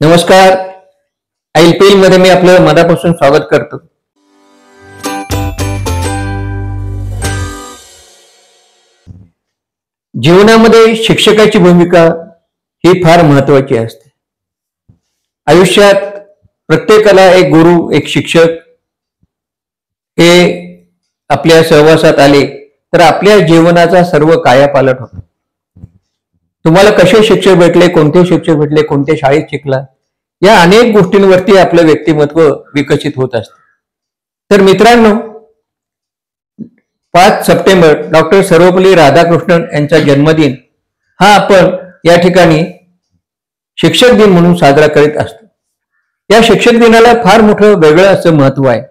नमस्कार. IPL मध्ये मी आपलं मनापासून स्वागत करतो. जीवनामध्ये शिक्षकाची भूमिका ही फार महत्वाची असते. आयुष्यात प्रत्येकाला एक गुरु, एक शिक्षक हे आपल्या सहवासात आले तर आपल्या जीवनाचा सर्व कायापालट होतो. तुम्हाला कसे शिक्षक भेटले, कोणते शिक्षक भेटले, कोणत्या शाळेत शिकला, या अनेक गोष्टींवरती आपलं व्यक्तिमत्व विकसित होत असते. तर मित्रांनो, 5 सप्टेंबर डॉक्टर सर्वपल्ली राधाकृष्णन यांचा जन्मदिन हा आपण या ठिकाणी शिक्षक दिन म्हणून साजरा करीत असतो. या शिक्षक दिनाला फार मोठं वेगळं असं महत्व आहे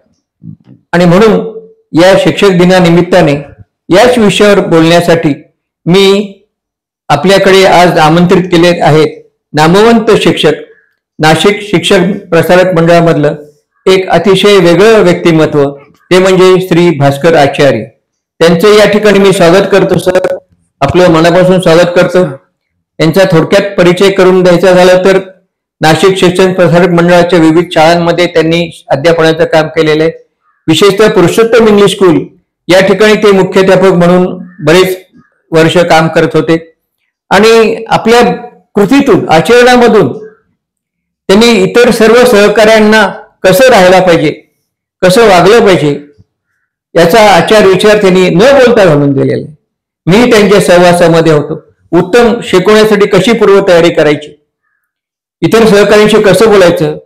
आणि म्हणून या शिक्षक दिनानिमित्ताने याच विषयावर बोलण्यासाठी मी आपल्याकडे आज आमंत्रित केले आहेत नामवंत शिक्षक, नाशिक शिक्षक प्रसारक मंडळामधलं एक अतिशय वेगळं व्यक्तिमत्व, ते म्हणजे श्री भास्कर आचार्य. त्यांचं या ठिकाणी मी स्वागत करतो. सर, आपलं मनापासून स्वागत करतो. यांचा थोडक्यात परिचय करून द्यायचा झाला तर नाशिक शिक्षण प्रसारक मंडळाच्या विविध शाळांमध्ये त्यांनी अध्यापनाचं काम केलेलं आहे. विशेषतः पुरुषोत्तम इंग्लिश स्कूल या ठिकाणी ते मुख्याध्यापक म्हणून बरेच वर्ष काम करत होते आणि आपल्या कृतीतून, आचरणामधून त्यांनी इतर सर्व सहकाऱ्यांना कसं राहायला पाहिजे, कसं वागलं पाहिजे याचा आचार विचार त्यांनी न बोलता घालून दिलेला आहे. मी त्यांच्या सहवासामध्ये होतो. उत्तम शिकवण्यासाठी कशी पूर्वतयारी करायची, इतर सहकाऱ्यांशी कसं बोलायचं,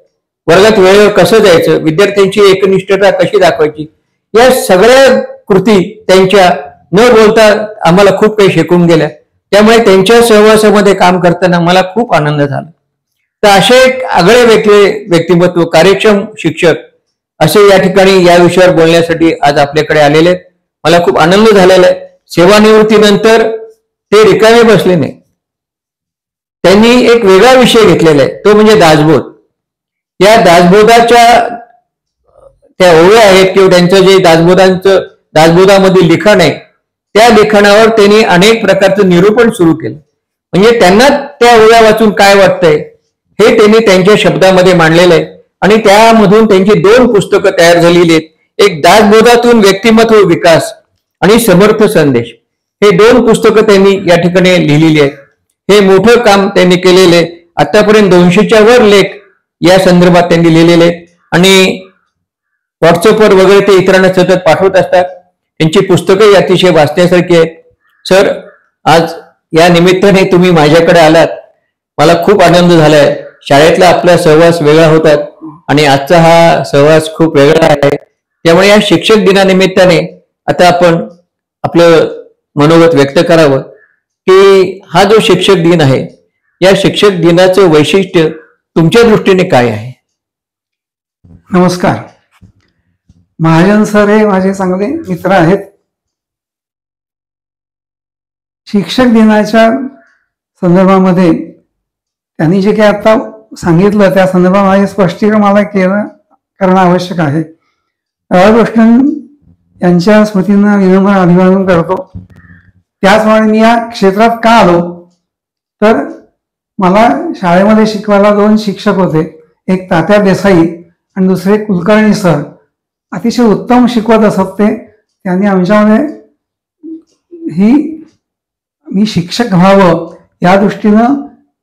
वर्गात वेळेवर कसं जायचं, विद्यार्थ्यांची एकनिष्ठता कशी दाखवायची, या सगळ्या कृती त्यांच्या न बोलता आम्हाला खूप काही शिकवून गेल्या. त्यामुळे त्यांच्या सहवासामध्ये काम करताना मला खूप आनंद झाला. तर असे एक आगळे व्यक्तिमत्व, कार्यक्षम शिक्षक असे या ठिकाणी या विषयावर बोलण्यासाठी आज आपल्याकडे आलेले आहेत. मला खूप आनंद झालेला आहे. सेवानिवृत्तीनंतर ते रिकामे बसले नाही. त्यांनी एक वेगळा विषय घेतलेला आहे, तो म्हणजे दासबोध. या दासबोधाच्या त्या ओव्या आहेत किंवा त्यांचं जे दासबोधामधील लिखाण आहे, त्या लिखाणावर त्यांनी अनेक प्रकारचं निरूपण सुरू केलं. म्हणजे त्यांना त्या ओव्या वाचून काय वाटतंय हे त्यांनी त्यांच्या शब्दामध्ये मांडलेलं आहे आणि त्यामधून त्यांची 2 पुस्तकं तयार झालेली आहेत. एक दासबोधातून व्यक्तिमत्व विकास आणि समर्थ संदेश, हे 2 पुस्तकं त्यांनी या ठिकाणी लिहिलेली आहेत. हे मोठं काम त्यांनी केलेलं आहे. आतापर्यंत 200च्या वर लेख या संदर्भात त्यांनी लिहिलेले आहेत आणि व्हॉट्सअपवर वगैरे ते इतरांना सतत पाठवत असतात. त्यांची पुस्तकं अतिशय वाचण्यासारखी आहेत. सर, आज या निमित्ताने तुम्ही माझ्याकडे आलात, मला खूप आनंद झालाय. शाळेतला आपला सहवास वेगळा होता आणि आजचा हा सहवास खूप वेगळा आहे. त्यामुळे या शिक्षक दिनानिमित्ताने आता आपण आपलं मनोगत व्यक्त करावं की हा जो शिक्षक दिन आहे, या शिक्षक दिनाचं वैशिष्ट्य तुमच्या दृष्टीने काय आहे? नमस्कार. महाजन सर हे माझे चांगले मित्र आहेत. शिक्षक दिनाच्या संदर्भामध्ये त्यांनी जे काही आता सांगितलं त्या संदर्भात माझे स्पष्टीकरण मला करणं आवश्यक आहे. राधाकृष्णन यांच्या स्मृतींना विनम्र अभिवादन करतो. त्याचप्रमाणे मी या क्षेत्रात का आलो तर मला शाळेमध्ये शिकवायला 2 शिक्षक होते. एक तात्या देसाई आणि दुसरे कुलकर्णी सर. अतिशय उत्तम शिकवत असत ते. त्यांनी आमच्यामध्ये मी शिक्षक व्हावं या दृष्टीनं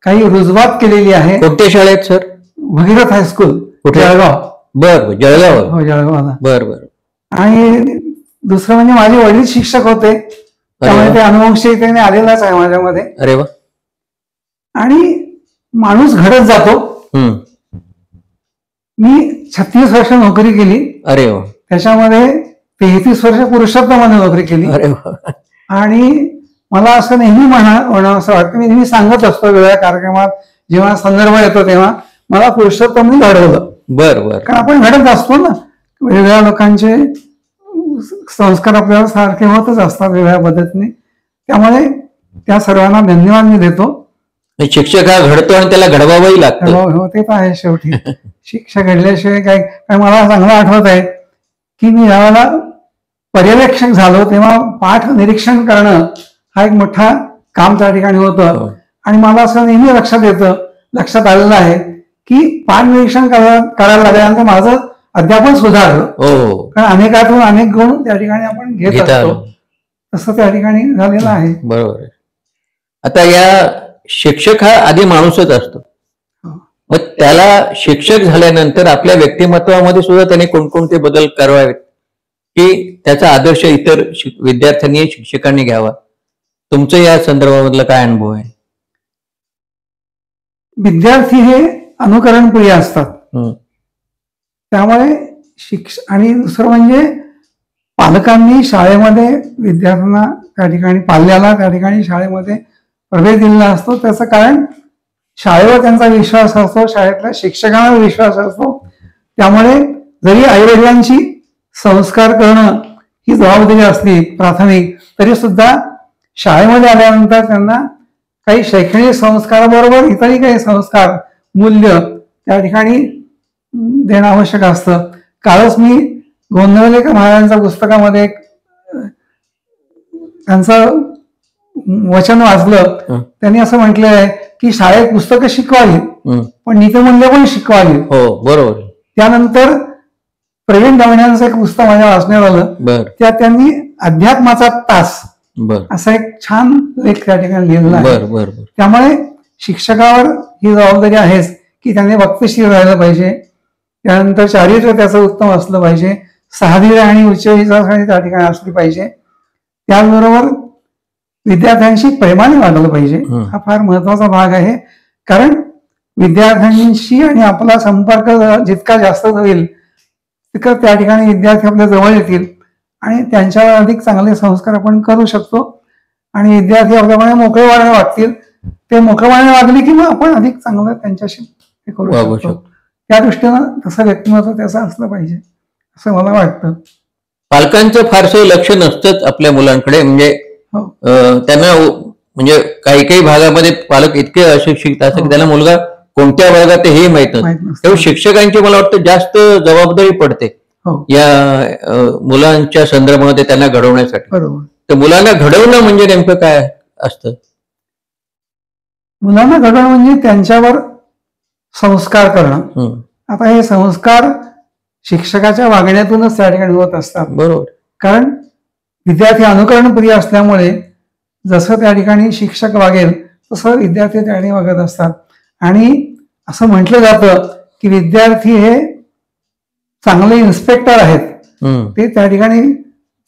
काही रुजवात केलेली आहे. कोणत्या शाळेत सर? भगीरथ हायस्कूल, जळगाव. बर, जळगाव. हो, जळगावला. बर बर. आणि दुसरं म्हणजे माझे वडील शिक्षक होते, त्यामुळे ते अनुवंशिकतेने आलेलाच आहे माझ्यामध्ये. अरे वा. आणि माणूस घडत जातो. मी 36 वर्ष नोकरी केली. अरे वा. त्याच्यामध्ये 33 वर्ष पुरुषोत्तमाने नोकरी केली. अरे वा. आणि मला असं नेहमी म्हणावं असं वाटतं, मी नेहमी सांगत असतो वेगळ्या कार्यक्रमात जेव्हा संदर्भ येतो तेव्हा, मला पुरुषोत्तमने घडवलं. बर बर. कारण आपण घडत असतो ना, वेगळ्या लोकांचे संस्कार आपल्याला सारखे होतच असतात वेगळ्या पद्धतीने. त्यामुळे त्या सर्वांना धन्यवाद मी देतो. शिक्षक हा घडतो आणि त्याला घडवावंही लागतं. हो, ते तर आहे शेवटी. शिक्षक घडल्याशिवाय काय. मला चांगलं आठवत आहे की मी ज्यावेळेला पर्यवेक्षक झालो तेव्हा पाठ निरीक्षण करणं हा एक मोठा काम त्या ठिकाणी होतं. आणि मला असं नेहमी लक्षात आलेलं आहे की पाठ निरीक्षण करायला लागल्यानंतर माझं अध्यापन सुधारलं. कारण अनेकातून अनेक गुण त्या ठिकाणी आपण घेत असतो, तसं त्या ठिकाणी झालेलं आहे. बरोबर. आता या शिक्षक हा आधी माणूसच असतो, मग त्याला शिक्षक झाल्यानंतर आपल्या व्यक्तिमत्वामध्ये सुद्धा त्याने कोणकोणते बदल करावेत की त्याचा आदर्श इतर विद्यार्थ्यांनी शिक्षकांनी घ्यावा. तुमचं या संदर्भामधला काय अनुभव आहे? विद्यार्थी हे अनुकरणप्रिय असतात, त्यामुळे आणि दुसरं म्हणजे पालकांनी शाळेमध्ये विद्यार्थ्यांना त्या ठिकाणी पाल्याला त्या ठिकाणी शाळेमध्ये प्रवेश दिलेला असतो. त्याचं कारण शाळेवर त्यांचा विश्वास असतो, शाळेतल्या शिक्षकांवर विश्वास असतो. त्यामुळे जरी आईवडिलांची संस्कार करणं ही जबाबदारी असली प्राथमिक, तरी सुद्धा शाळेमध्ये आल्यानंतर त्यांना काही शैक्षणिक संस्काराबरोबर इतरही काही संस्कार मूल्य त्या ठिकाणी देणं आवश्यक असतं. कालच मी गोंधळलेकर महाराजांच्या पुस्तकामध्ये त्यांचं वचन वाचलं. त्यांनी असं म्हटलं आहे की शाळेत पुस्तकं शिकवावी पण नीतिमूल्य पण शिकवावी. बरोबर. त्यानंतर प्रवीण दवण्यांचं एक पुस्तक माझ्या वाचण्यात आलं, त्यात त्यांनी अध्यात्माचा तास असा एक छान लेख त्या ठिकाणी लिहिलेला आहे. त्यामुळे शिक्षकावर ही जबाबदारी आहेच की त्याने वक्तशीर राहिलं पाहिजे, त्यानंतर चारित्र्य त्याचं उत्तम असलं पाहिजे, साहधीर आणि उच्च विचारसरणी त्या ठिकाणी असली पाहिजे, त्याचबरोबर विद्यार्थ्यांशी प्रेमाने वागलं पाहिजे. हा फार महत्वाचा भाग आहे. कारण विद्यार्थ्यांशी आणि आपला संपर्क जितका जास्त होईल तितकं त्या ठिकाणी विद्यार्थी आपल्या जवळ येतील आणि त्यांच्यावर अधिक चांगले संस्कार आपण करू शकतो आणि विद्यार्थी आपल्यामुळे मोकळेपणाने वागतील. ते मोकळेपणाने वागले की मग आपण अधिक चांगलं त्यांच्याशी करू शकतो. त्या दृष्टीनं तसं व्यक्तिमत्व त्याचं असलं पाहिजे असं मला वाटतं. पालकांचं फारसं लक्ष नसतंच आपल्या मुलांकडे, म्हणजे त्यांना म्हणजे काही काही भागामध्ये पालक इतके अशिक्षित असतात की त्यांना मुलगा कोणत्या वर्गात हे माहित नसतं. तेव्हा शिक्षकांची मला वाटतं जास्त जबाबदारी पडते या मुलांच्या संदर्भामध्ये त्यांना घडवण्यासाठी. तर मुलांना घडवणं म्हणजे नेमकं काय असतं? मुलांना घडवणं म्हणजे त्यांच्यावर संस्कार करणं. आता हे संस्कार शिक्षकाच्या वागण्यातूनच त्या ठिकाणी होत असतात. बरोबर. कारण विद्यार्थी अनुकरणप्रिय असल्यामुळे जसं त्या ठिकाणी शिक्षक वागेल तसं विद्यार्थी त्या ठिकाणी वागत असतात. आणि असं म्हटलं जातं की विद्यार्थी हे चांगले इन्स्पेक्टर आहेत, ते त्या ठिकाणी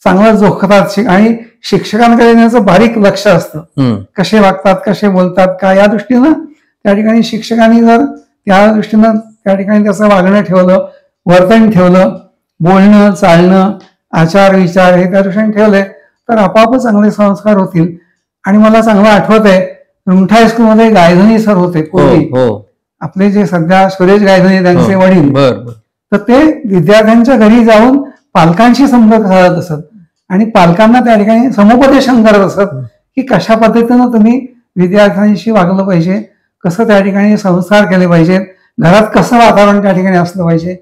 चांगलं जोखतात आणि शिक्षकांकडे येण्याचं बारीक लक्ष असतं, कसे वागतात कसे बोलतात का, या दृष्टीनं त्या ठिकाणी शिक्षकांनी जर त्या दृष्टीनं त्या ठिकाणी त्याचं वागणं ठेवलं, वर्तन ठेवलं, बोलणं चालणं आचार विचार हे त्या दृष्टीने ठेवले तर आपोआपच चांगले संस्कार होतील. आणि मला चांगलं आठवत आहे रुंठा हायस्कूलमध्ये गायधनी सर होते पूर्वी, आपले जे सध्या सुरेश गायधनी त्यांचे वडील, तर ते विद्यार्थ्यांच्या घरी जाऊन पालकांशी संपर्क साधत असत आणि पालकांना त्या ठिकाणी समुपदेशन करत असत की कशा पद्धतीनं तुम्ही विद्यार्थ्यांशी वागलं पाहिजे, कसं त्या ठिकाणी संस्कार केले पाहिजेत, घरात कसं वातावरण त्या ठिकाणी असलं पाहिजे.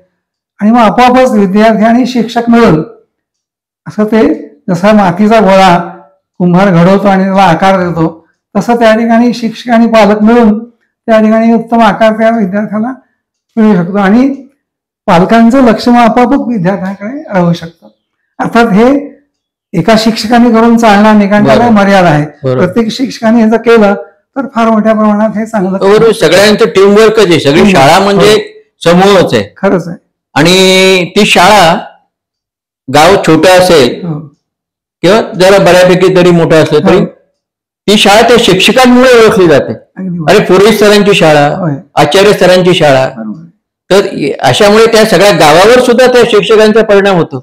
आणि मग आपोआपच विद्यार्थी आणि शिक्षक मिळून असं ते जसा मातीचा गोळा कुंभार घडवतो आणि त्याला आकार देतो तसं त्या ठिकाणी शिक्षक आणि पालक मिळून त्या ठिकाणी उत्तम आकार त्या विद्यार्थ्याला मिळू शकतो आणि पालकांचं लक्ष मग आपोआपच विद्यार्थ्यांकडे राहू शकतं. अर्थात हे एका शिक्षकाने करून चालणार नाही, कारण त्याला मर्यादा आहे. प्रत्येक शिक्षकाने हे जर केलं तर फार मोठ्या प्रमाणात हे चांगलं. सगळ्यांचं टीमवर्कच आहे, सगळी शाळा म्हणजे समूहच आहे. खरंच आहे. आणि ती शाळा गाव छोटं असेल किंवा जरा बऱ्यापैकी तरी मोठं असलं तरी ती शाळा त्या शिक्षकांमुळे ओळखली जाते. अरे पुरोहित सरांची शाळा, आचार्य सरांची शाळा, तर अशामुळे त्या सगळ्या गावावर सुद्धा त्या शिक्षकांचा परिणाम होतो.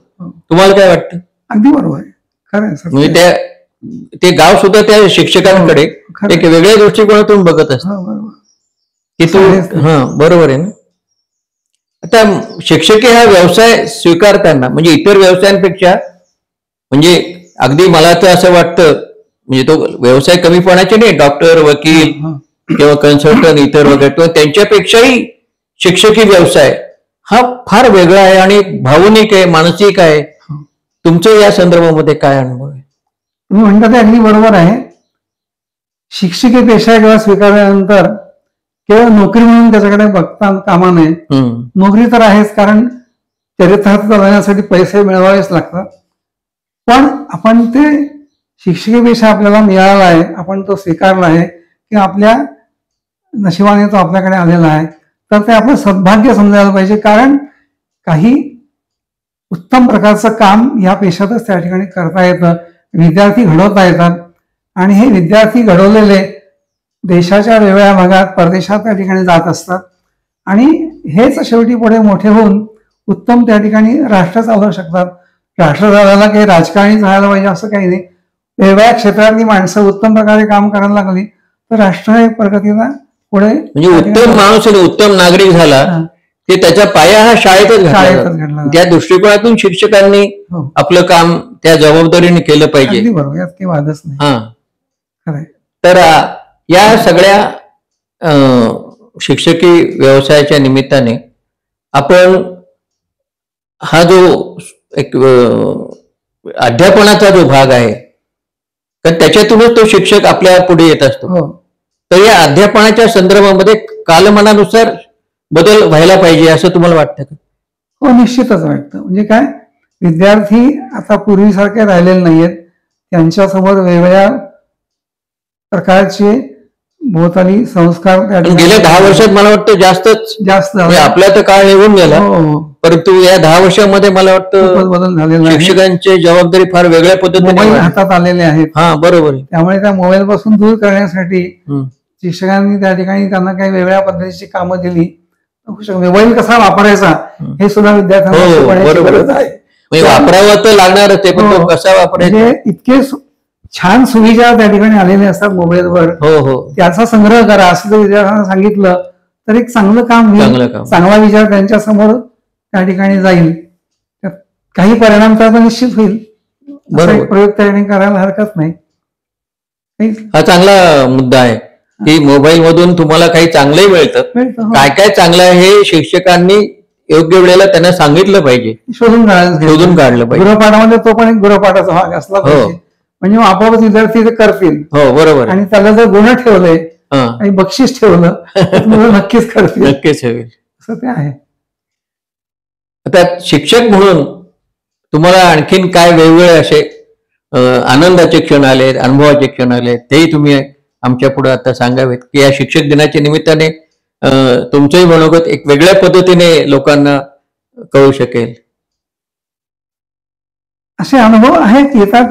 तुम्हाला काय वाटतं? अगदी बरोबर आहे, खरं आहे. म्हणजे ते गाव सुद्धा त्या शिक्षकांकडे एक वेगळ्या दृष्टिकोनातून बघत असतं की तू बरोबर आहे ना. आता शिक्षकी हा व्यवसाय स्वीकारताना म्हणजे इतर व्यवसायांपेक्षा म्हणजे अगदी मला तर असं वाटतं म्हणजे तो व्यवसाय कमीपणाचे नाही, डॉक्टर वकील किंवा कन्सल्टंट इतर वगैरे, तो त्यांच्यापेक्षाही शिक्षकी व्यवसाय हा फार वेगळा आहे आणि भावनिक आहे, मानसिक आहे. तुमचं या संदर्भामध्ये काय अनुभव आहे? तुम्ही म्हणता ते अगदी बरोबर आहे. शिक्षकी पेशा किंवा स्वीकारल्यानंतर केवळ नोकरी म्हणून त्याच्याकडे बघता कामा नये. नोकरी तर आहेच, कारण चरितार्थ चालवण्यासाठी पैसे मिळवावेच लागतात. पण आपण ते शिक्षकीपेक्षा आपल्याला मिळाला आहे, आपण तो स्वीकारला आहे की आपल्या नशिबाने तो आपल्याकडे आलेला आहे, तर ते आपलं सद्भाग्य समजायला पाहिजे. कारण काही उत्तम प्रकारचं काम या पेशातच त्या ठिकाणी करता येतं, विद्यार्थी घडवता येतात. आणि हे विद्यार्थी घडवलेले देशाच्या वेगवेगळ्या भागात परदेशात त्या ठिकाणी जात असतात. आणि हेच शेवटी पुढे मोठे होऊन उत्तम त्या ठिकाणी राष्ट्र चालवू शकतात. राष्ट्र चालवायला काही राजकारणी झालं पाहिजे असं काही नाही. वेगवेगळ्या क्षेत्रातली माणसं उत्तम प्रकारे काम करायला लागली तर राष्ट्र हे प्रगतीला पुढे, म्हणजे उत्तम माणूस आणि उत्तम नागरिक झाला की त्याचा पाया हा शाळेतच घडला. त्या दृष्टिकोनातून शिक्षकांनी आपलं काम त्या जबाबदारीने केलं पाहिजे. बरोबर, यात काही वादच नाही. हा, तर या सगळ्या शिक्षकी व्यवसायाच्या निमित्ताने आपण हा जो एक अध्यापनाचा जो भाग आहे, तर त्याच्यातूनच तो शिक्षक आपल्या पुढे येत असतो. तर या अध्यापनाच्या संदर्भामध्ये कालमानानुसार बदल व्हायला पाहिजे असं तुम्हाला वाटतं का? हो, निश्चितच वाटतं. म्हणजे काय, विद्यार्थी आता पूर्वीसारखे राहिलेले नाहीयेत. त्यांच्यासमोर वेगवेगळ्या प्रकारचे भोवताली संस्कार गेल्या 10 वर्षात मला वाटतं जास्त आपला तर काळ निघून गेला, परंतु या 10 वर्षामध्ये मला वाटतं बदल झालेला आहे. शिक्षकांची जबाबदारी फार वेगळ्या पद्धतीने हातात आलेले आहेत. हा, बरोबर. त्यामुळे त्या मोबाईल पासून दूर करण्यासाठी शिक्षकांनी त्या ठिकाणी त्यांना काही वेगळ्या पद्धतीची कामं दिली. मोबाईल कसा वापरायचा हे सुद्धा विद्यार्थ्यांना वापरावं तर लागणार ते, पण कसा वापरायचा, इतके छान सुविधा त्या ठिकाणी आलेले असतात मोबाईलवर. त्याचा संग्रह करा असं जर विद्यार्थ्यांना सांगितलं तर एक चांगलं काम होईल, चांगला विचार त्यांच्या समोर त्या ठिकाणी जाईल, काही परिणाम त्याचा निश्चित होईल. प्रयोग त्या ठिकाणी करायला हरकत नाही. हा चांगला मुद्दा आहे की मोबाईल मधून तुम्हाला काही चांगलंही मिळतं. काय काय चांगलं आहे हे शिक्षकांनी योग्य वेळेला त्यांना सांगितलं पाहिजे, शोधून काढलं पाहिजे. गृहपाठामध्ये तो पण एक गृहपाठाचा भाग असला पाहिजे, म्हणजे आपोआप विद्यार्थी ते करतील. हो, बरोबर. आणि त्याला जर गुण ठेवले आणि बक्षीस ठेवलं तर नक्कीच करतील, नक्कीच होईल असं ते आहे. आता शिक्षक म्हणून तुम्हाला आणखीन काय वेगवेगळे असे आनंदाचे क्षण आले, अनुभवाचे क्षण आले, तेही तुम्ही आमच्या पुढे आता सांगावेत की या शिक्षक दिनाच्या निमित्ताने तुमचंही मनोगत एक वेगळ्या पद्धतीने लोकांना कळू शकेल. असे अनुभव आहेत, येतात,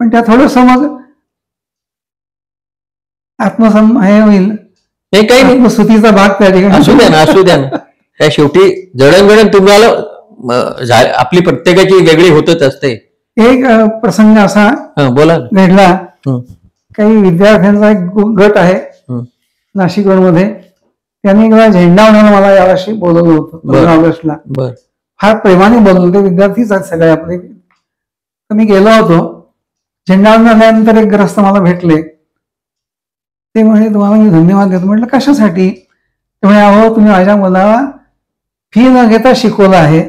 पण त्या थोडस मग हे होईल, नाही काही नाही, सुतीचा भाग त्या ठिकाणी असू द्या ना. त्या शेवटी जडणघडण तुम्हाला आपली प्रत्येकाची वेगळी होतच असते. एक प्रसंग असा बोला घडला. काही विद्यार्थ्यांचा एक गट आहे नाशिक मध्ये, त्यांनी एकदा झेंडावण्याला मला यावर्षी बोलवलं होतं 15 ऑगस्टला. फार प्रेमाने बोलवलं, ते विद्यार्थीच आहेत सगळे आपले. तर मी गेलो होतो. झेंडावून झाल्यानंतर एक ग्रस्त मला भेटले. ते म्हणे तुम्हाला मी धन्यवाद देतो. म्हटलं कशासाठी? ते म्हणे अहो तुम्ही माझ्या मुलाला फी न घेता शिकवलं आहे,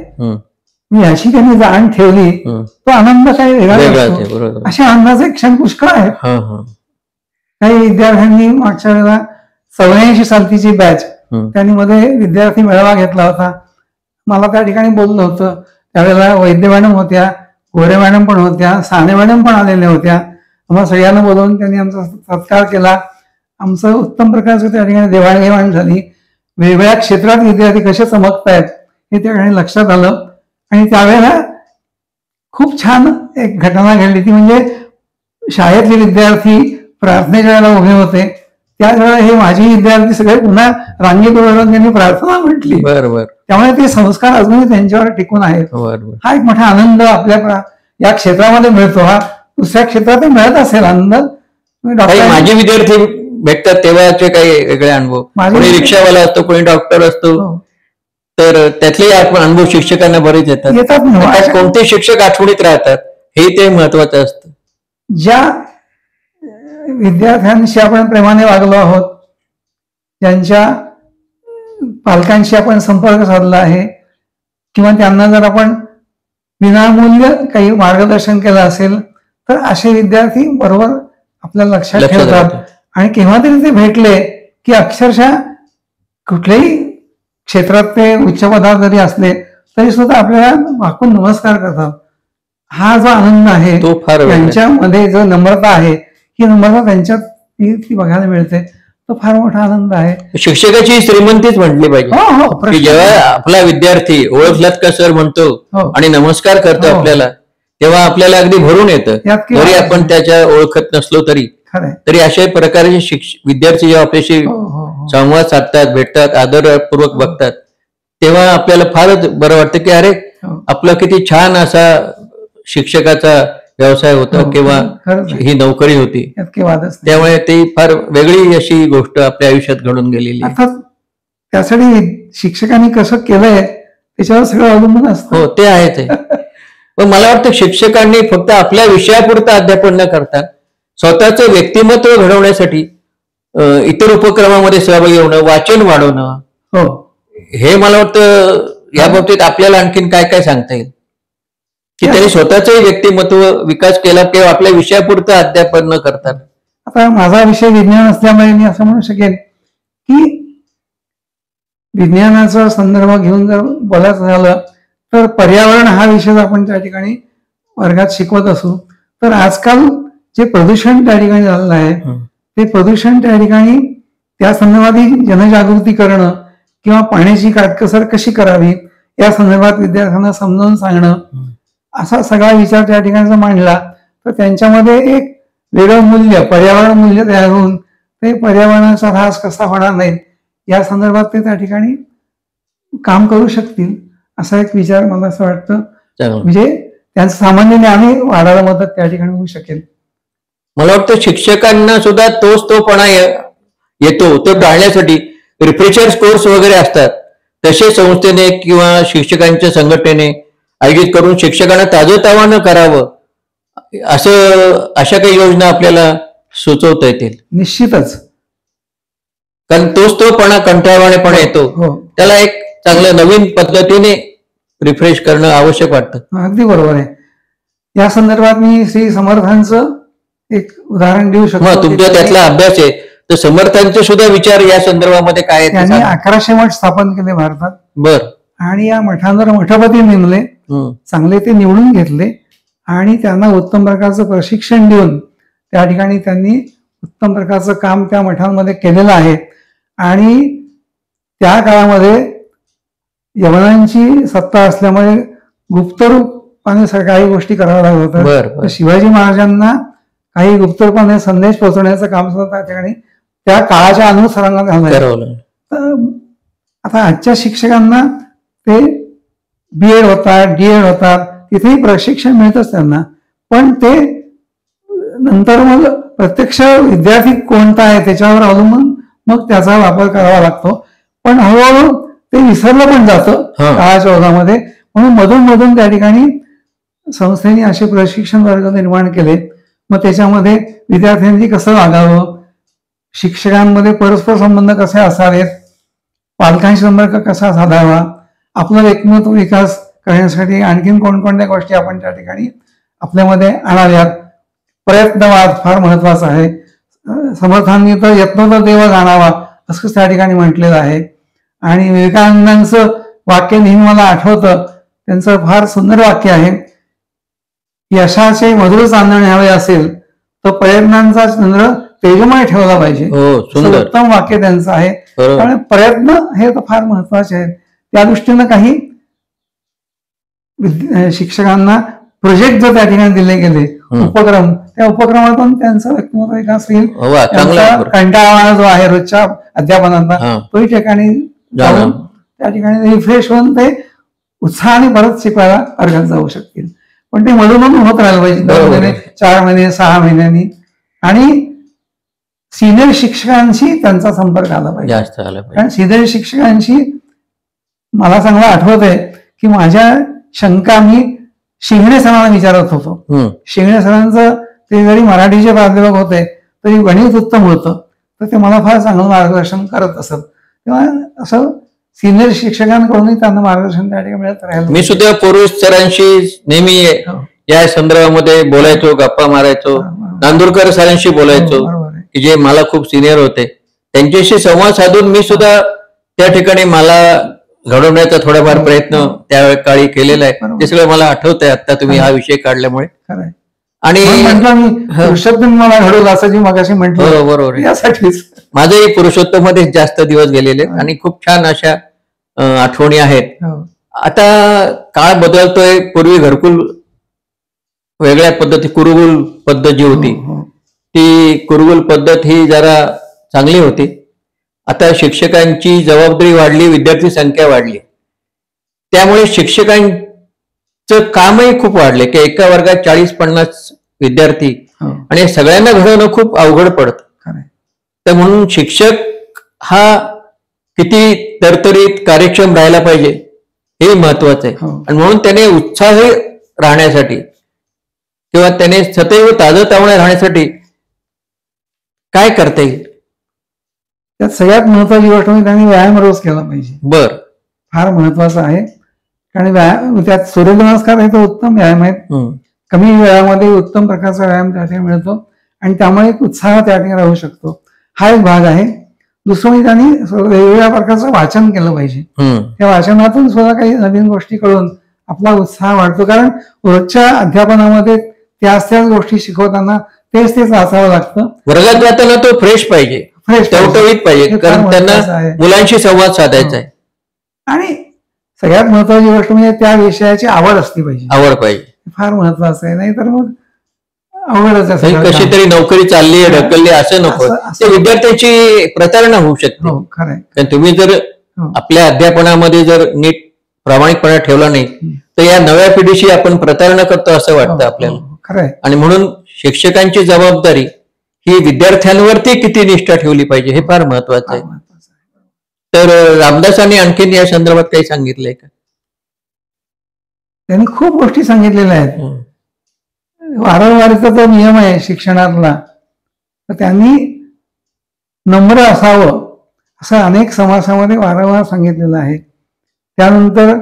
मी याची त्यांनी जाण ठेवली, तो आनंद काही वेगळा असतो. अशा आनंदाचे क्षण पुष्कळ आहेत. काही विद्यार्थ्यांनी मागच्या वेळेला 84 सालची बॅच, त्यांनी मध्ये विद्यार्थी मेळावा घेतला होता. मला त्या ठिकाणी बोललं होतं. त्यावेळेला वैद्य मॅडम होत्या, गोरे मॅडम पण होत्या, साने मॅडम पण आलेल्या होत्या. आम्हाला सगळ्यांना बोलवून त्यांनी आमचा सत्कार केला. आमचं उत्तम प्रकारचं त्या ठिकाणी देवाणघेवाण झाली. वेगवेगळ्या क्षेत्रात विद्यार्थी कसे चमकतायत हे त्या ठिकाणी लक्षात आलं. आणि त्यावेळेला खूप छान एक घटना घडली. ती म्हणजे शाळेतले विद्यार्थी प्रार्थनेच्या वेळेला उभे होते. त्याच वेळेला हे माझे विद्यार्थी सगळे पुन्हा रांगेत उभे राहून त्यांनी प्रार्थना म्हटली. त्यामुळे ते संस्कार अजूनही त्यांच्यावर टिकून आहेत. हा एक मोठा आनंद आपल्या या क्षेत्रामध्ये मिळतो. हा दुसऱ्या क्षेत्रातही मिळत असेल आनंद. माझे विद्यार्थी भेटतात तेव्हाचे काही वेगळे अनुभव. कोणी रिक्षावाला असतो, कोणी डॉक्टर असतो, तर त्यातले अनुभव शिक्षकांना बरेच येतात. कोणते शिक्षक आठवणीत राहतात हे ते महत्वाचं असतं. ज्या विद्यार्थ्यांशी आपण प्रेमाने वागलो आहोत, ज्यांच्या पालकांशी आपण संपर्क साधला आहे, किंवा त्यांना जर आपण विनामूल्य काही मार्गदर्शन केलं असेल, तर असे विद्यार्थी बरोबर आपल्याला लक्षात ठेवतात. आणि केव्हा तरी ते भेटले की अक्षरशः कुठल्याही क्षेत्रात ते उच्च पदावर जरी असले तरी सुद्धा आपल्याला वाकून नमस्कार करतात. हा जो आनंद आहे तो फार त्यांच्यामध्ये जो नम्रता आहे, ही नम्रता त्यांच्यात ती बघायला मिळते. तो फार मोठा आनंद आहे. शिक्षकाची श्रीमंतीच म्हटली पाहिजे की जेव्हा आपला विद्यार्थी ओळखलात का सर म्हणतो आणि नमस्कार करतो आपल्याला, तेव्हा आपल्याला अगदी भरून येतं. जरी आपण त्याच्या ओळखत नसलो तरी अशा प्रकारे विद्यार्थी जेव्हा आपल्याशी संवाद साधतात, भेटतात, आदरपूर्वक बघतात, तेव्हा आपल्याला फारच बरं वाटतं की अरे आपला किती छान असा शिक्षकाचा व्यवसाय होता किंवा ही नोकरी होती. त्यामुळे ती फार वेगळी अशी गोष्ट आपल्या आयुष्यात घडून गेलेली. अर्थात त्यासाठी शिक्षकांनी कसं केलंय त्याच्यावर सगळं अवलंबून असतं. हो, ते आहे ते. पण मला वाटतं शिक्षकांनी फक्त आपल्या विषयापुरतं अध्यापन न करता स्वतःचं व्यक्तिमत्व घडवण्यासाठी इतर उपक्रमामध्ये सहभागी होणं, वाचन वाढवणं, हे मला वाटतं या बाबतीत आपल्याला आणखीन काय काय सांगता येईल की त्यांनी स्वतःचंही व्यक्तिमत्व विकास केला किंवा आपल्या विषयापुरतं अध्यापन न करतात. आता माझा विषय विज्ञान असल्यामुळे मी असं म्हणू शकेन की विज्ञानाचा संदर्भ घेऊन जर बोलायचं झालं तर पर्यावरण हा विषय आपण त्या ठिकाणी वर्गात शिकवत असू तर आजकाल जे प्रदूषण त्या ठिकाणी झालेलं आहे ते प्रदूषण त्या ठिकाणी त्या संदर्भात जनजागृती करणं किंवा पाण्याची काटकसर कशी करावी या संदर्भात विद्यार्थ्यांना समजावून सांगणं, असा सगळा विचार त्या ठिकाणी मांडला तर त्यांच्यामध्ये एक वेगळं मूल्य, पर्यावरण मूल्य तयार होऊन ते पर्यावरणाचा ऱ्हास कसा होणार नाही या संदर्भात ते त्या ठिकाणी काम करू शकतील, असा एक विचार मला असं वाटतं. म्हणजे त्यांचं सामान्य ज्ञानही वाढायला मदत त्या ठिकाणी होऊ शकेल. मला वाटतं शिक्षकांना सुद्धा तोपणा येतो तो टाळण्यासाठी रिफ्रेशर्स कोर्स वगैरे असतात, तसे संस्थेने किंवा शिक्षकांच्या संघटनेने आयोजित करून शिक्षकांना ताजंतवानं करावं अशा काही योजना आपल्याला सुचवता येतील. निश्चितच. कारण तोपणा कंटाळवाणेपणा येतो, त्याला एक चांगल्या नवीन पद्धतीने रिफ्रेश करणं आवश्यक वाटतं. अगदी बरोबर आहे. या संदर्भात मी श्री समर्थांचं एक उदाहरण देऊ शकतो. तुमचा त्यातला अभ्यास आहे तर समर्थांचे सुद्धा विचार या संदर्भामध्ये काय आहेत? त्यांनी 1100 मठ स्थापन केले भारतात. बर. आणि या मठांवर मठपती नेमले, चांगले ते निवडून घेतले आणि त्यांना उत्तम प्रकारचं प्रशिक्षण देऊन त्या ठिकाणी त्यांनी उत्तम प्रकारचं काम त्या मठांमध्ये केलेलं आहे. आणि त्या काळामध्ये यवनांची सत्ता असल्यामुळे गुप्तरूपाने काही गोष्टी कराव्या लागत होत्या. शिवाजी महाराजांना काही गुप्तरूपाने संदेश पोहोचवण्याचं काम सुद्धा त्या ठिकाणी त्या काळाच्या अनुसरणात झालं. तर आता आजच्या शिक्षकांना ते BEd होतात, D.Ed होतात, तिथेही प्रशिक्षण मिळतच त्यांना, पण ते नंतर मग प्रत्यक्ष विद्यार्थी कोणता आहे त्याच्यावर अवलंबून मग त्याचा वापर करावा लागतो. पण हळूहळू ते विसरलं पण जातं काळाच्या ओघामध्ये. म्हणून मधून मधून त्या ठिकाणी संस्थेने असे प्रशिक्षण वर्ग निर्माण केले. मग त्याच्यामध्ये विद्यार्थ्यांनी कसं वागावं, शिक्षकांमध्ये परस्पर संबंध कसे असावेत, पालकांशी संपर्क कसा साधावा, आपलं व्यक्तिमत्व विकास करण्यासाठी आणखीन कोणकोणत्या गोष्टी आपण त्या ठिकाणी आपल्यामध्ये आणाव्यात. प्रयत्नवाद फार महत्वाचा आहे. समर्थांनी तर यत्नो तर देव जाणावा असं त्या ठिकाणी म्हटलेलं आहे. आणि विवेकानंदांचं वाक्य नेहमी मला आठवतं, त्यांचं फार सुंदर वाक्य आहे, यशाचे मधुर चांदणे हवे असेल तर प्रयत्नांचा चंद्र तेजमय ठेवला पाहिजे. उत्तम वाक्य त्यांचं आहे. त्यामुळे प्रयत्न हे तर फार महत्वाचे आहेत. त्या दृष्टीनं काही शिक्षकांना प्रोजेक्ट जर त्या ठिकाणी दिले गेले, उपक्रम, त्या उपक्रमातून त्यांचा व्यक्तिमत्व विकास होईल. कंटाळवाणा जो आहे रोजच्या अध्यापनाचा तोही ठिकाणी जाऊन त्या ठिकाणी रिफ्रेश होऊन ते उत्साहाने परत शिकवायला वर्गात जाऊ शकतील. पण ते मधून होत राहिलं पाहिजे, 2 महिने, 4 महिने, 6 महिन्यांनी. आणि सिनियर शिक्षकांशी त्यांचा संपर्क आला पाहिजे. कारण सिनियर शिक्षकांशी मला चांगलं आठवत आहे की माझ्या शंका मी शिंगणे सरांना विचारत होतो. शिंगणे सरांचं ते जरी मराठीचे प्राध्यापक होते तरी गणित उत्तम होतं, तर ते मला फार चांगलं मार्गदर्शन करत असत. तेव्हा असं सिनियर शिक्षकांकडूनही त्यांना मार्गदर्शन त्या ठिकाणी मिळत राहिलं. मी सुद्धा पूर्वी सरांशी नेहमी या संदर्भामध्ये बोलायचो, गप्पा मारायचो. नांदुरकर सरांशी बोलायचो की जे मला खूप सिनियर होते, त्यांच्याशी संवाद साधून मी सुद्धा त्या ठिकाणी मला घडवण्याचा थोडाफार प्रयत्न त्या काळी केलेला आहे. ते सगळं मला आठवत आहे आता तुम्ही हा विषय काढल्यामुळे. आणि म्हटलं मी पुरुषोत्तम मला घडवलं असं जी मगाशी म्हटलं, बरोबर यासाठीच माझंही पुरुषोत्तम मध्येच जास्त दिवस गेलेले आणि खूप छान अशा आठवणी आहेत. आता काळ बदलतोय. पूर्वी घरकुल वेगळ्या पद्धती, कुरुकुल पद्धत जी होती ती कुरुकुल पद्धत ही जरा चांगली होती. आता शिक्षकांची जबाबदारी वाढली, विद्यार्थी संख्या वाढली, त्यामुळे शिक्षकांचं कामही खूप वाढले की एका वर्गात 40-50 विद्यार्थी आणि सगळ्यांना घडवणं खूप अवघड पडतं. तर म्हणून शिक्षक हा किती तरतरीत कार्यक्षम राहायला पाहिजे हे महत्वाचं आहे. आणि म्हणून त्याने उत्साही राहण्यासाठी किंवा त्याने सदैव ताजंतवाने राहण्यासाठी काय करता येईल? त्यात सगळ्यात महत्वाची गोष्ट म्हणजे त्यांनी व्यायाम रोज केला पाहिजे. बर, फार महत्वाचं आहे. कारण व्यायाम, त्यात सूर्यनमस्कार हे तर उत्तम व्यायाम आहेत. कमी वेळामध्ये उत्तम प्रकारचा व्यायाम त्या ठिकाणी मिळतो आणि त्यामुळे एक उत्साह त्या ठिकाणी राहू शकतो. हा एक भाग आहे. दुसरं म्हणजे त्यांनी वेगवेगळ्या प्रकारचं वाचन केलं पाहिजे. त्या वाचनातून सुद्धा काही नवीन गोष्टी कळून आपला उत्साह वाढतो. कारण रोजच्या अध्यापनामध्ये त्याच गोष्टी शिकवताना तेच वाचावं लागतं. वर्गात जाताना तो फ्रेश पाहिजे, टवटवीत पाहिजे, कारण त्यांना मुलांशी संवाद साधायचा आहे. आणि सगळ्यात महत्वाची गोष्ट म्हणजे त्या विषयाची आवड असली पाहिजे. आवड पाहिजे, फार महत्वाचं आहे. नाहीतर मग अवघडच आहे. कशी तरी नोकरी चालली आहे, ढकलली असं नको. ते विद्यार्थ्यांची प्रतारणा होऊ शकते. खरंय. कारण तुम्ही जर आपल्या अध्यापनामध्ये जर नीट प्रामाणिकपणा ठेवला नाही तर या नव्या पिढीशी आपण प्रतारणा करतो असं वाटतं आपल्याला. खरंय. आणि म्हणून शिक्षकांची जबाबदारी ही विद्यार्थ्यांवरती किती निष्ठा ठेवली पाहिजे हे फार महत्वाचं आहे. तर रामदासांनी आणखीन या संदर्भात काही सांगितलंय का? त्यांनी खूप गोष्टी सांगितलेल्या आहेत. वारंवारीचा जो नियम आहे शिक्षणातला, तर त्यांनी नम्र असावं असं अनेक समासामध्ये वारंवार सांगितलेलं आहे. त्यानंतर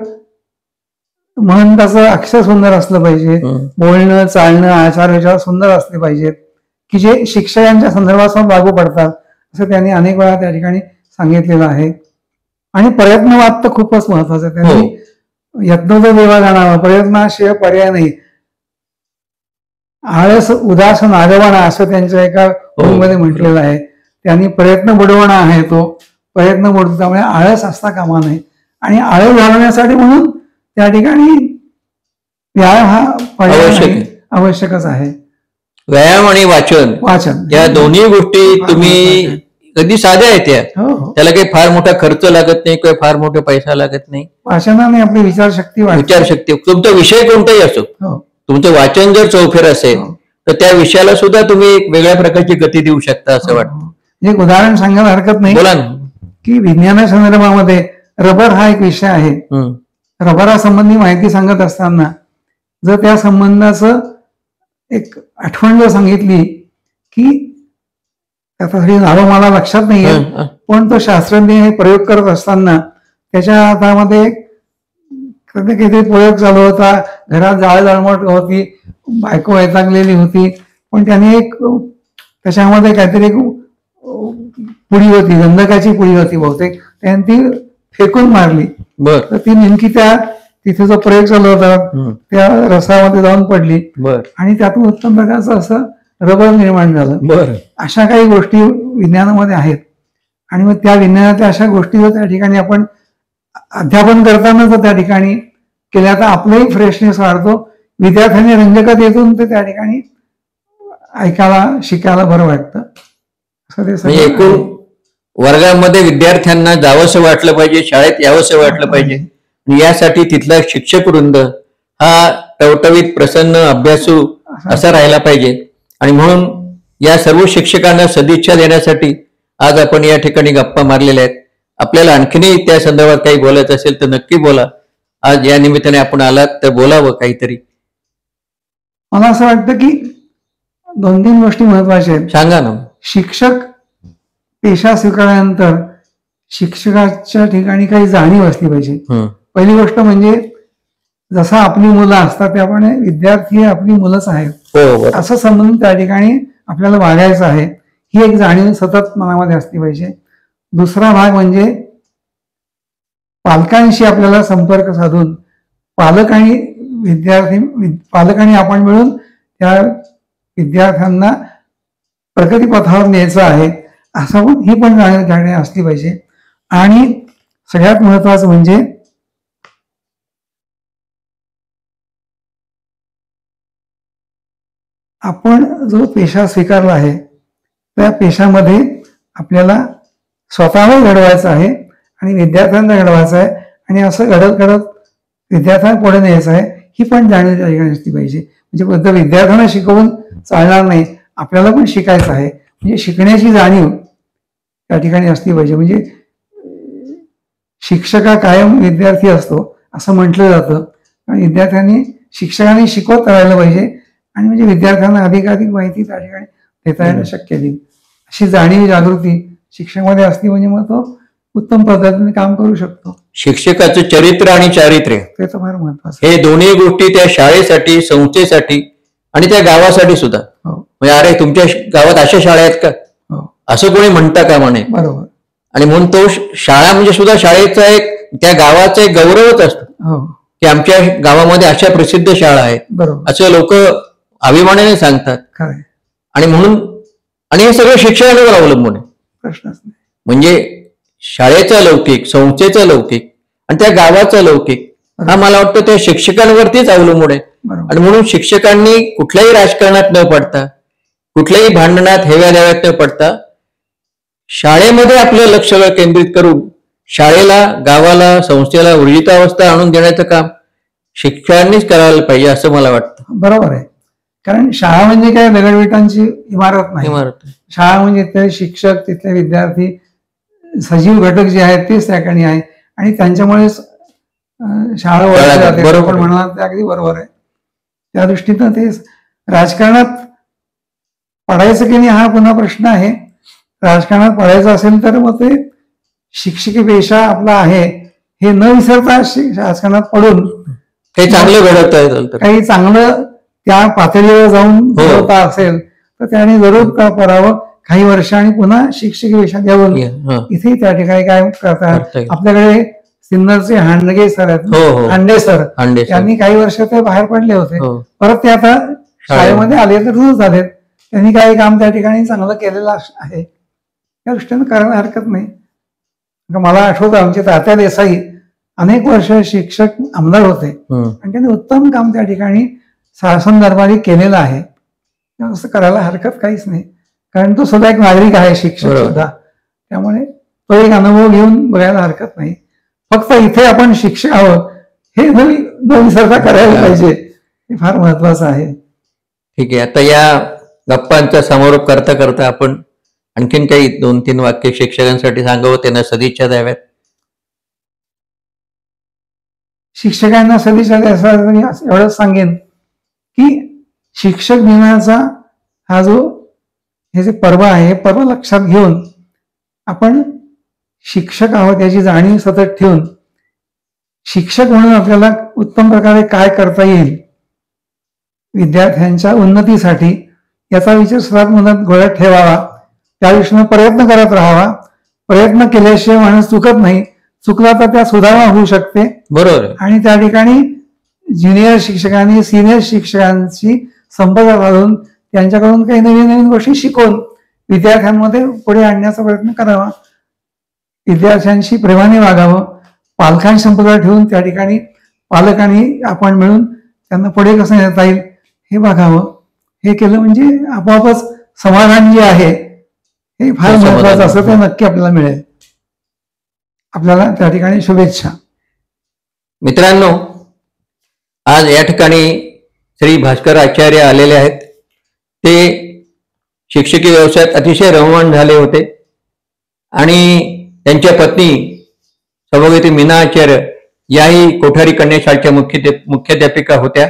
महंताचं अक्षर सुंदर असलं पाहिजे, बोलणं चालणं आचार विचार सुंदर असले पाहिजेत की जे शिक्षकांच्या संदर्भात लागू पडतात असं त्यांनी अनेक वेळा त्या ठिकाणी सांगितलेलं आहे. आणि प्रयत्नवाद तर खूपच महत्वाचं आहे. त्यांनी यत्नोतो देवा जाणावा, प्रयत्नाशिवाय पर्याय नाही. आळस उदास नागवाणा असं त्यांच्या एका ओळीमध्ये म्हटलेलं आहे. त्यांनी प्रयत्न बुडवणा आहे, तो प्रयत्न बुडतो, त्यामुळे आळस असता कामा नये. आणि आळस घालवण्यासाठी म्हणून त्या ठिकाणी व्यायाम हा पर्याय आवश्यकच आहे. व्यायाम आणि वाचन या दोन्ही गोष्टी तुम्ही कधी साध्या आहेत त्या, त्याला काही फार मोठा खर्च लागत नाही किंवा फार मोठा पैसा लागत नाही. वाचनाने आपली विचारशक्ती तुमचा विषय कोणताही असो, तुमचं वाचन जर चौफेर असेल तर त्या विषयाला सुद्धा तुम्ही एक वेगळ्या प्रकारची गती देऊ शकता असं वाटतं. एक उदाहरण सांगायला हरकत नाही. बोला ना. की विज्ञाना संदर्भामध्ये रबर हा एक विषय आहे. रबरासंबंधी माहिती सांगत असताना जर त्या संबंधाचं एक आठवण जर सांगितली की त्याचा नावं मला लक्षात नाहीये, पण तो शास्त्रज्ञ हे प्रयोग करत असताना त्याच्या हातामध्ये काहीतरी प्रयोग चालू होता. घरात जाळमट होती, बायको वैतागलेली होती, पण त्याने एक त्याच्यामध्ये काहीतरी एक पुडी होती, गंधकाची पुडी होती बहुतेक, त्याने ती फेकून मारली. तर ती नेमकी त्या तिथे जो प्रयोग चालू होता त्या रसामध्ये जाऊन पडली आणि त्यातून उत्तम प्रकारचं असं रबर निर्माण झालं. अशा काही गोष्टी विज्ञानामध्ये आहेत. आणि मग त्या विज्ञानाच्या अशा गोष्टी जर त्या ठिकाणी आपण अध्यापन करताना जर त्या ठिकाणी केल्या तर आपलंही फ्रेशनेस वाढतो. विद्यार्थ्यांनी रंजकतेतून ते त्या ठिकाणी ऐकायला शिकायला बरं वाटतं. असं ते एकूण वर्गामध्ये विद्यार्थ्यांना जावंसं वाटलं पाहिजे, शाळेत यावंसं वाटलं पाहिजे. यासाठी तिथला शिक्षक वृंद हा टवटवीत प्रसन्न अभ्यासू असा राहिला पाहिजे. आणि म्हणून या सर्व शिक्षकांना सदिच्छा देण्यासाठी आज आपण या ठिकाणी गप्पा मारलेल्या आहेत. आपल्याला आणखीनही त्या संदर्भात काही बोलायचं असेल तर नक्की बोला. आज या निमित्ताने आपण आलात तर बोलावं काहीतरी. मला असं वाटतं की 2-3 गोष्टी महत्वाच्या आहेत. सांगा ना. शिक्षक पेशा स्वीकारल्यानंतर शिक्षकाच्या ठिकाणी काही जाणीव असली पाहिजे. पहिली गोष्ट म्हणजे जसं आपली मुलं असतात त्याप्रमाणे विद्यार्थी आपली मुलंच आहेत असं समजून त्या ठिकाणी आपल्याला वागायचं आहे. ही एक जाणीव सतत मनामध्ये असली पाहिजे. दुसरा भाग म्हणजे पालकांशी आपल्याला संपर्क साधून पालक आणि आपण मिळून त्या विद्यार्थ्यांना प्रगतीपथावर न्यायचं आहे असं पण ही पण जाणीव असली पाहिजे. आणि सगळ्यात महत्वाचं म्हणजे आपण जो पेशा स्वीकारला आहे त्या पेशामध्ये आपल्याला स्वतःला घडवायचं आहे आणि विद्यार्थ्यांना घडवायचं आहे आणि असं घडत विद्यार्थ्यांना पुढे न्यायचं आहे ही पण जाणीव त्या ठिकाणी असली पाहिजे. म्हणजे फक्त विद्यार्थ्यांना शिकवून चालणार नाही, आपल्याला पण शिकायचं आहे. म्हणजे शिकण्याची जाणीव त्या ठिकाणी असली पाहिजे. म्हणजे शिक्षक हा कायम विद्यार्थी असतो असं म्हटलं जातं आणि विद्यार्थ्यांनी शिक्षकांनी शिकवत राहायला पाहिजे आणि म्हणजे विद्यार्थ्यांना अधिकाधिक माहिती त्या ठिकाणी देता येणं शक्य नाही. अशी जाणीव जागृती शिक्षकामध्ये असली म्हणजे मग तो उत्तम पद्धतीने काम करू शकतो. शिक्षकाचं चरित्र आणि चारित्र्य ते तर फार महत्वाचं. हे दोन्ही गोष्टी त्या शाळेसाठी, संस्थेसाठी आणि त्या गावासाठी सुद्धा. म्हणजे अरे तुमच्या गावात अशा शाळा आहेत का, असं कोणी म्हणता का म्हणे. बरोबर. आणि म्हणून तो शाळा म्हणजे सुद्धा शाळेचा एक, त्या गावाचा एक गौरवच असतो की आमच्या गावामध्ये अशा प्रसिद्ध शाळा आहेत. बरोबर. असं लोक अभिमानाने सांगतात. आणि म्हणून आणि हे सगळं शिक्षणावर अवलंबून आहे. प्रश्नच नाही. म्हणजे शाळेचा लौकिक, संस्थेचा लौकिक आणि त्या गावाचा लौकिक हा मला वाटतं त्या शिक्षकांवरतीच अवलंबून आहे. आणि म्हणून शिक्षकांनी कुठल्याही राजकारणात न पडता, कुठल्याही भांडणात, हेव्या देव्यात न पडता शाळेमध्ये आपलं लक्ष केंद्रित करून शाळेला, गावाला, संस्थेला उर्जितावस्था आणून देण्याचं काम शिक्षकांनीच करायला पाहिजे असं मला वाटतं. बरोबर आहे. कारण शाळा म्हणजे काय दगडविटांची इमारत नाही. शाळा म्हणजे तिथले शिक्षक, तिथले विद्यार्थी, सजीव घटक जे आहेत तेच त्या ठिकाणी आहे आणि त्यांच्यामुळेच शाळा वळल्या जाते. बरोबर म्हणणार ते अगदी बरोबर आहे. त्या दृष्टीनं ते राजकारणात पडायचं की नाही हा पुन्हा प्रश्न आहे. राजकारणात पडायचं असेल तर मग ते शिक्षकी पेशा आपला आहे हे न विसरता राजकारणात पडून काही चांगलं घडवता येईल, काही चांगलं त्या पातळीवर जाऊन घडवता असेल तर त्याने जरूर करावं. काही वर्षांनी पुन्हा शिक्षकी पेशा घेऊन इथे त्या ठिकाणी काय करतात. आपल्याकडे सिन्नरचे हांडगे सर आहेत, हांडे सर, त्यांनी काही वर्ष ते बाहेर पडले होते, परत ते आता शाळेमध्ये आले तर रुजू झालेत. त्यांनी काही काम त्या ठिकाणी चांगलं केलेलं आहे. त्या दृष्टीने करायला हरकत नाही. मला आठवतं आमचे तात्या देसाई अनेक वर्ष शिक्षक आमदार होते आणि त्यांनी उत्तम काम त्या ठिकाणी शासन दरबारी केलेलं आहे. असं करायला हरकत काहीच नाही. कारण तो सुद्धा एक नागरिक आहे, शिक्षक सुद्धा. त्यामुळे तो एक अनुभव घेऊन बघायला हरकत नाही. फक्त इथे आपण शिक्षक आहोत हे न विसरता करायला पाहिजे, हे फार महत्वाचं आहे. ठीक आहे. आता या गप्पांचा समारोप करता करता आपण आणखीन काही 2-3 वाक्य शिक्षकांसाठी सांगावं, त्यांना सदिच्छा द्याव्यात. शिक्षकांना सदिच्छा द्यायचं एवढंच सांगेन की शिक्षक दिनाचा हा जो हे जे पर्व आहे हे पर्व लक्षात घेऊन आपण शिक्षक आहोत याची जाणीव सतत ठेवून शिक्षक म्हणून आपल्याला उत्तम प्रकारे काय करता येईल विद्यार्थ्यांच्या उन्नतीसाठी याचा विचार सर्वात मनात गोळ्यात ठेवावा. त्या दृष्टीने प्रयत्न करत राहावा. प्रयत्न केल्याशिवाय माणूस चुकत नाही. चुकला तर त्या सुधारणा होऊ शकते. बरोबर. आणि त्या ठिकाणी ज्युनियर शिक्षकांनी सिनियर शिक्षकांशी संपर्क साधून त्यांच्याकडून काही नवीन नवीन गोष्टी शिकवून विद्यार्थ्यांमध्ये पुढे आणण्याचा प्रयत्न करावा. विद्यार्थ्यांशी प्रेमाने वागावं. पालकांशी संपर्क ठेवून त्या ठिकाणी पालकांनी आपण मिळून त्यांना पुढे कसं नेता येईल हे बघावं. हे केलं म्हणजे आपोआपच समाधान जे आहे हे फार महत्वाचं असं ते नक्की आपल्याला मिळेल. आपल्याला त्या ठिकाणी शुभेच्छा. मित्रांनो, आज या ठिकाणी श्री भास्कर आचार्य आलेले आहेत. ते शिक्षकी व्यवसायात अतिशय रममाण झाले होते आणि त्यांच्या पत्नी सौभाग्यवती मीना आचार्य याही कोठारी कन्या शाळेच्या मुख्याध्यापिका होत्या.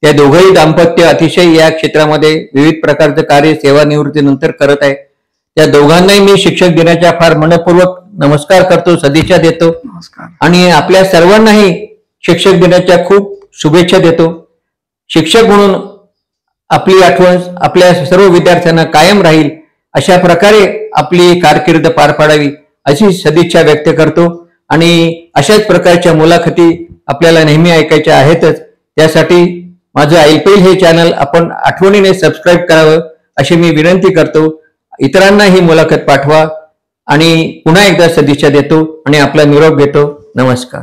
त्या दोघंही दाम्पत्य अतिशय या क्षेत्रामध्ये विविध प्रकारचं कार्य सेवानिवृत्तीनंतर करत आहे. त्या दोघांनाही मी शिक्षक दिनाच्या फार मनपूर्वक नमस्कार करतो, सदिच्छा देतो आणि आपल्या सर्वांनाही शिक्षक दिनाच्या खूप शुभेच्छा देतो. शिक्षक म्हणून आपली आठवण आपल्या सर्व विद्यार्थ्यांना कायम राहील अशा प्रकारे आपली कारकीर्द पार पाडावी अशी सदिच्छा व्यक्त करतो. आणि अशाच प्रकारच्या मुलाखती आपल्याला नेहमी ऐकायच्या आहेतच. त्यासाठी माझं ऐलपैल हे चॅनल आपण आठवणीने सबस्क्राईब करावं अशी मी विनंती करतो. इतरांना ही मुलाखत पाठवा आणि पुन्हा एकदा सदिच्छा देतो आणि आपला निरोप घेतो. नमस्कार.